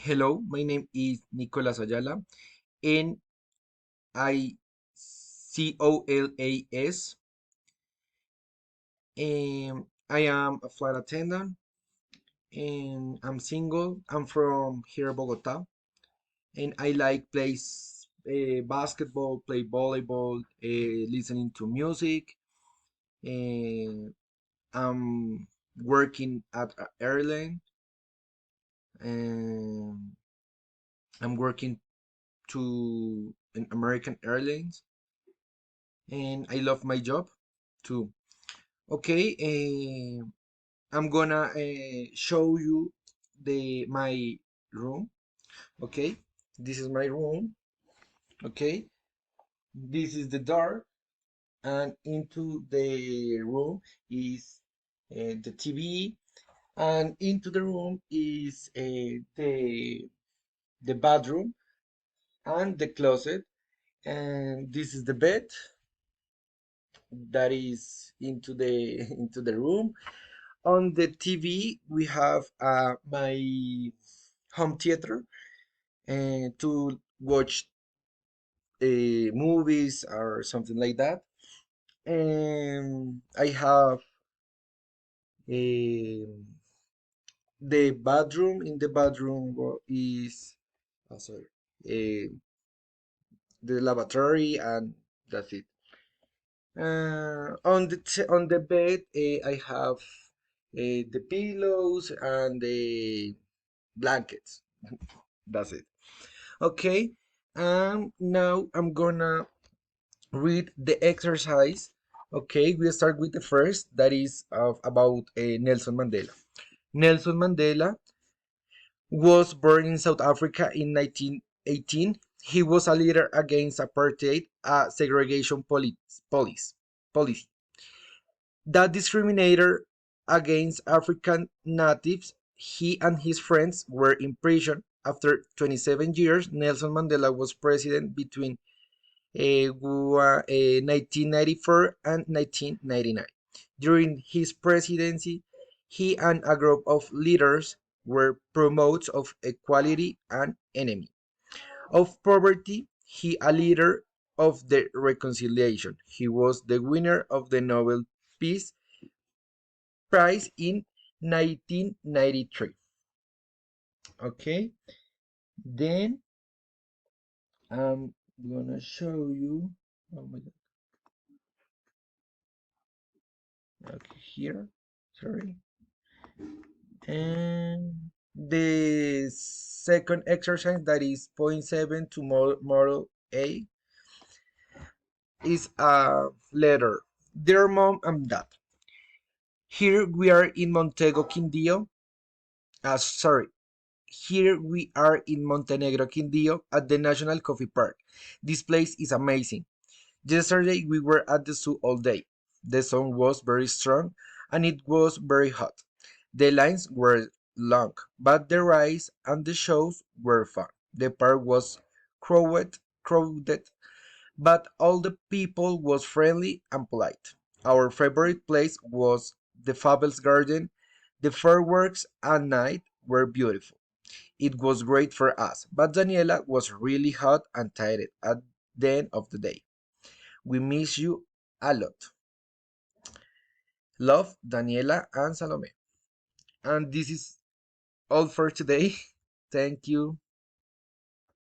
Hello, my name is Nicolas Ayala, Nicolas. I am a flight attendant and I'm single. I'm from here, Bogota, and I like plays basketball, play volleyball, listening to music. And I'm working at an airline, and I'm working to an American Airlines, and I love my job too. Okay, I'm gonna show you the my room. Okay, this is my room. Okay, this is the door, and into the room is the TV, and into the room is the bathroom and the closet, and this is the bed that is into the into the room. On the TV, we have my home theater and to watch movies or something like that. And I have um the bathroom. In the bathroom is sorry, uh, the lavatory, and that's it. On the bed, I have the pillows and the blankets. That's it. Okay, now I'm gonna read the exercise. Okay, we start with the first, that is of about Nelson Mandela. Nelson Mandela was born in South Africa in 1918. He was a leader against apartheid, a segregation policy that discriminated against African natives. He and his friends were imprisoned. After 27 years, Nelson Mandela was president between 1994 and 1999. During his presidency, he and a group of leaders were promoters of equality and enemy of poverty. He a leader of the reconciliation. He was the winner of the Nobel Peace Prize in 1993. Okay, then I'm gonna show you. Oh my God. Okay, here. Sorry. And the second exercise, that is point 7 to model A, is a letter. Dear mom and dad, here we are in Montego Quindío. Sorry. Here we are in Montenegro Quindío at the National Coffee Park. This place is amazing. Yesterday we were at the zoo all day. The sun was very strong and it was very hot. The lines were long, but the rides and the shows were fun. The park was crowded, but all the people was friendly and polite. Our favorite place was the Fables Garden. The fireworks at night were beautiful. It was great for us, but Daniela was really hot and tired at the end of the day. We miss you a lot. Love, Daniela and Salome. And this is all for today. Thank you.